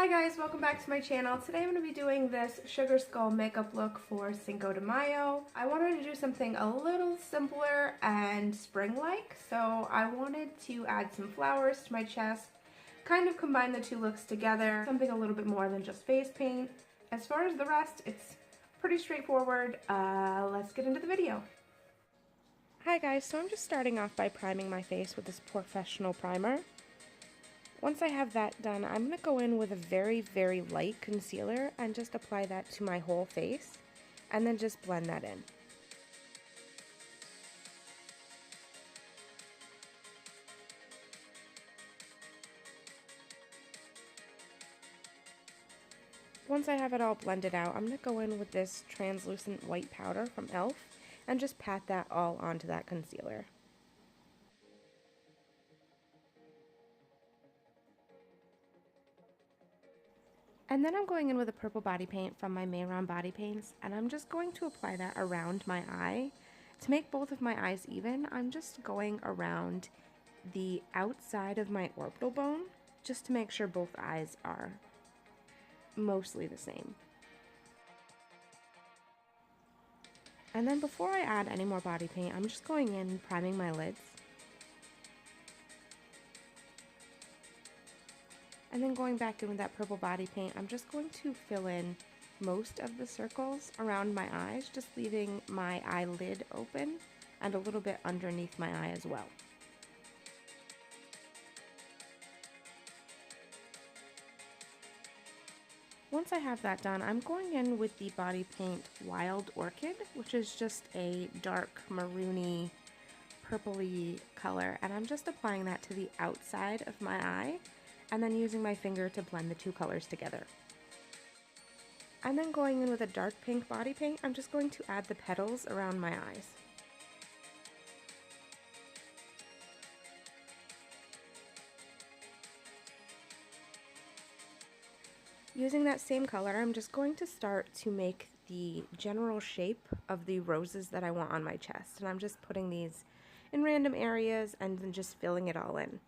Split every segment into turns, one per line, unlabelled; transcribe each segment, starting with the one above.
Hi guys, welcome back to my channel. Today I'm going to be doing this sugar skull makeup look for Cinco de Mayo. I wanted to do something a little simpler and spring-like, so I wanted to add some flowers to my chest, kind of combine the two looks together, something a little bit more than just face paint. As far as the rest, it's pretty straightforward. Let's get into the video. Hi guys, so I'm just starting off by priming my face with this professional primer. Once I have that done, I'm going to go in with a very, very light concealer and just apply that to my whole face, and then just blend that in. Once I have it all blended out, I'm going to go in with this translucent white powder from e.l.f. and just pat that all onto that concealer. And then I'm going in with a purple body paint from my Mayron body paints, and I'm just going to apply that around my eye. To make both of my eyes even, I'm just going around the outside of my orbital bone, just to make sure both eyes are mostly the same. And then before I add any more body paint, I'm just going in and priming my lids. And then going back in with that purple body paint, I'm just going to fill in most of the circles around my eyes, just leaving my eyelid open and a little bit underneath my eye as well. Once I have that done, I'm going in with the body paint Wild Orchid, which is just a dark maroony, purpley color, and I'm just applying that to the outside of my eye, and then using my finger to blend the two colors together. And then going in with a dark pink body paint, I'm just going to add the petals around my eyes. Using that same color, I'm just going to start to make the general shape of the roses that I want on my chest. And I'm just putting these in random areas and then just filling it all in.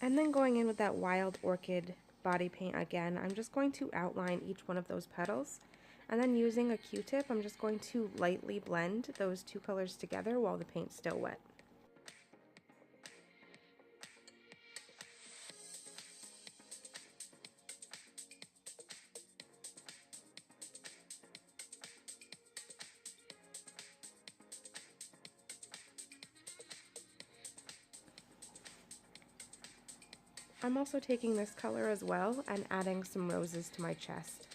And then going in with that Wild Orchid body paint again, I'm just going to outline each one of those petals. And then using a Q-tip, I'm just going to lightly blend those two colors together while the paint's still wet. I'm also taking this color as well and adding some roses to my chest.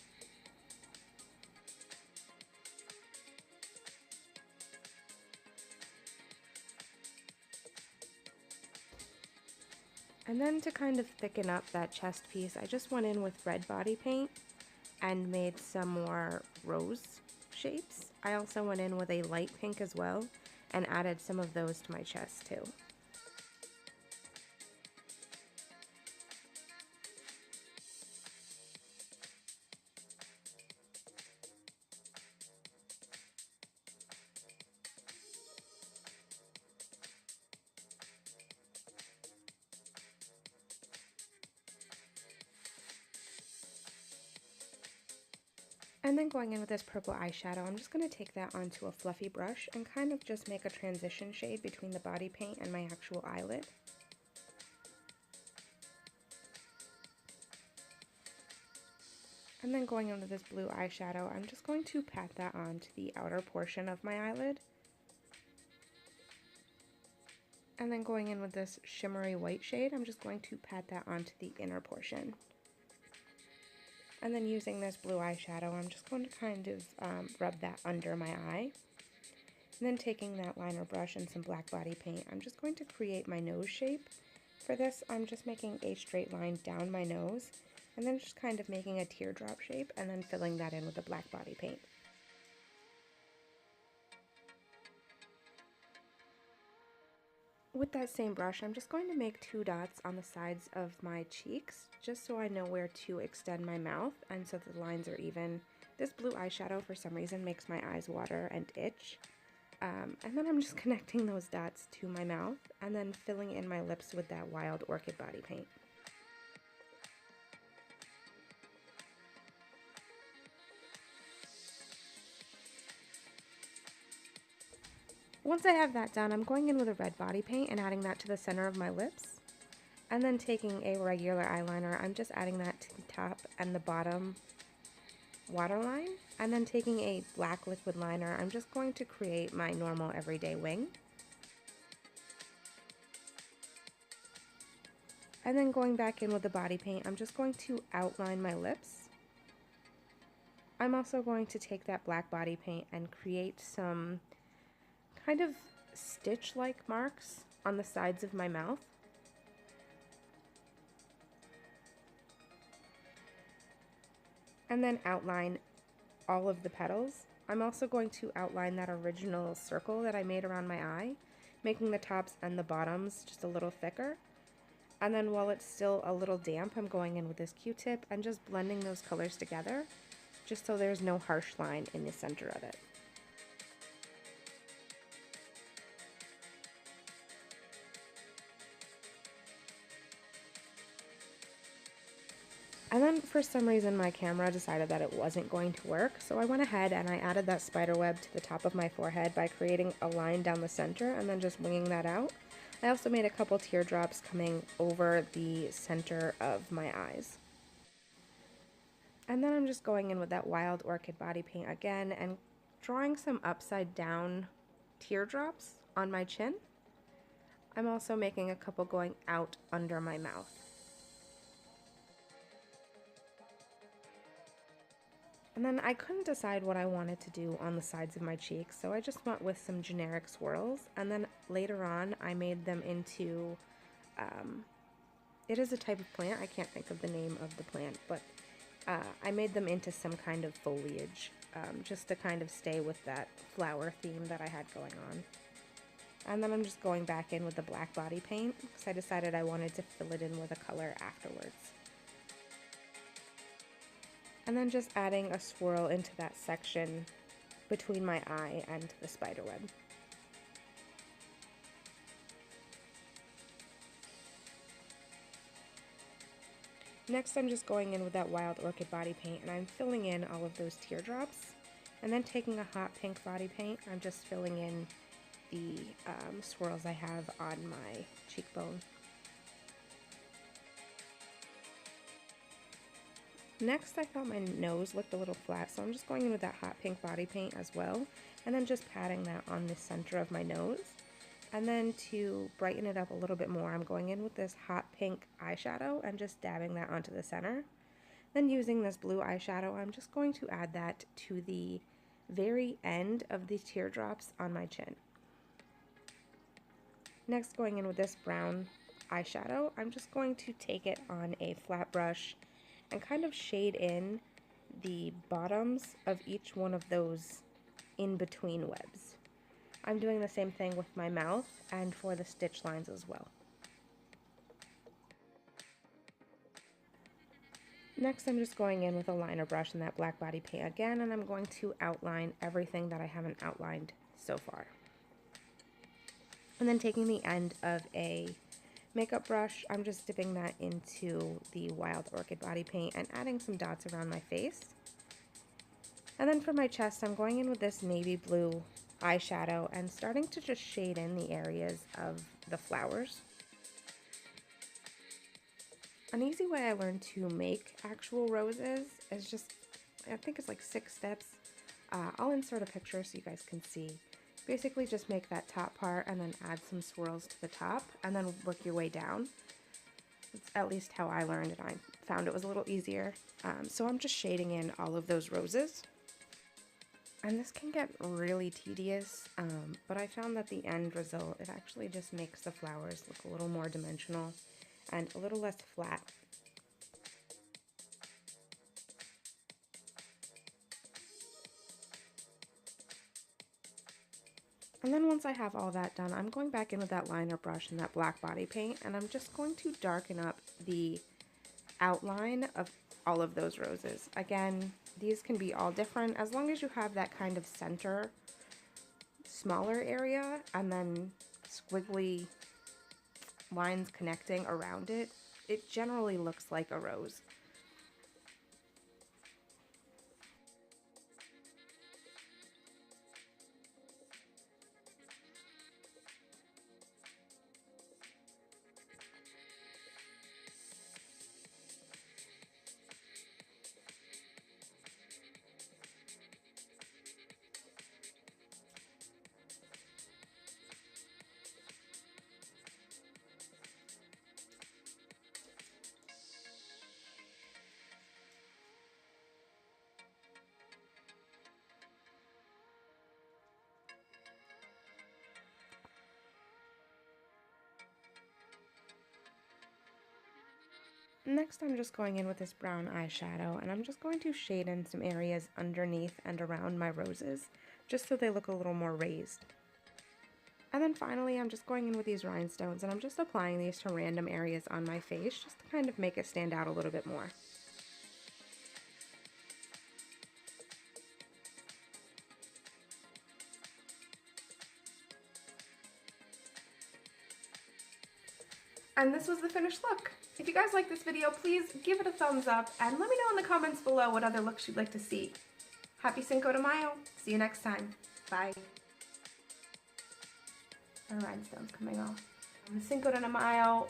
And then to kind of thicken up that chest piece, I just went in with red body paint and made some more rose shapes. I also went in with a light pink as well and added some of those to my chest too. And then going in with this purple eyeshadow, I'm just going to take that onto a fluffy brush and kind of just make a transition shade between the body paint and my actual eyelid. And then going in with this blue eyeshadow, I'm just going to pat that onto the outer portion of my eyelid. And then going in with this shimmery white shade, I'm just going to pat that onto the inner portion. And then using this blue eyeshadow, I'm just going to kind of rub that under my eye. And then taking that liner brush and some black body paint, I'm just going to create my nose shape. For this, I'm just making a straight line down my nose, and then just kind of making a teardrop shape, and then filling that in with the black body paint. With that same brush, I'm just going to make 2 dots on the sides of my cheeks, just so I know where to extend my mouth and so the lines are even. This blue eyeshadow, for some reason, makes my eyes water and itch. And then I'm just connecting those dots to my mouth and then filling in my lips with that Wild Orchid body paint. Once I have that done, I'm going in with a red body paint and adding that to the center of my lips. And then taking a regular eyeliner, I'm just adding that to the top and the bottom waterline. And then taking a black liquid liner, I'm just going to create my normal everyday wing. And then going back in with the body paint, I'm just going to outline my lips. I'm also going to take that black body paint and create some kind of stitch-like marks on the sides of my mouth. And then outline all of the petals. I'm also going to outline that original circle that I made around my eye, making the tops and the bottoms just a little thicker. And then while it's still a little damp, I'm going in with this Q-tip and just blending those colors together, just so there's no harsh line in the center of it. And then for some reason my camera decided that it wasn't going to work, so I went ahead and I added that spider web to the top of my forehead by creating a line down the center and then just winging that out. I also made a couple teardrops coming over the center of my eyes. And then I'm just going in with that Wild Orchid body paint again and drawing some upside down teardrops on my chin. I'm also making a couple going out under my mouth. And then I couldn't decide what I wanted to do on the sides of my cheeks, so I just went with some generic swirls, and then later on I made them into, it is a type of plant, I can't think of the name of the plant, but I made them into some kind of foliage, just to kind of stay with that flower theme that I had going on. And then I'm just going back in with the black body paint, because I decided I wanted to fill it in with a color afterwards. And then just adding a swirl into that section between my eye and the spider web. Next I'm just going in with that Wild Orchid body paint and I'm filling in all of those teardrops. And then taking a hot pink body paint, I'm just filling in the swirls I have on my cheekbone. Next, I thought my nose looked a little flat, so I'm just going in with that hot pink body paint as well, and then just patting that on the center of my nose. And then to brighten it up a little bit more, I'm going in with this hot pink eyeshadow and just dabbing that onto the center. Then using this blue eyeshadow, I'm just going to add that to the very end of the teardrops on my chin. Next, going in with this brown eyeshadow, I'm just going to take it on a flat brush and kind of shade in the bottoms of each one of those in-between webs. I'm doing the same thing with my mouth and for the stitch lines as well. Next, I'm just going in with a liner brush and that black body paint again, and I'm going to outline everything that I haven't outlined so far. And then taking the end of a makeup brush, I'm just dipping that into the Wild Orchid body paint and adding some dots around my face. And then for my chest, I'm going in with this navy blue eyeshadow and starting to just shade in the areas of the flowers. An easy way I learned to make actual roses is just, I think it's like 6 steps. I'll insert a picture so you guys can see. Basically just make that top part and then add some swirls to the top and then work your way down. It's at least how I learned and I found it was a little easier. So I'm just shading in all of those roses. And this can get really tedious, but I found that the end result, it actually just makes the flowers look a little more dimensional and a little less flat. And then once I have all that done, I'm going back in with that liner brush and that black body paint, and I'm just going to darken up the outline of all of those roses. Again, these can be all different as long as you have that kind of center, smaller area, and then squiggly lines connecting around it. It generally looks like a rose. Next, I'm just going in with this brown eyeshadow, and I'm just going to shade in some areas underneath and around my roses, just so they look a little more raised. And then finally, I'm just going in with these rhinestones, and I'm just applying these to random areas on my face, just to kind of make it stand out a little bit more. And this was the finished look. If you guys like this video, please give it a thumbs up and let me know in the comments below what other looks you'd like to see. Happy Cinco de Mayo. See you next time. Bye. Our rhinestones coming off. Cinco de Mayo.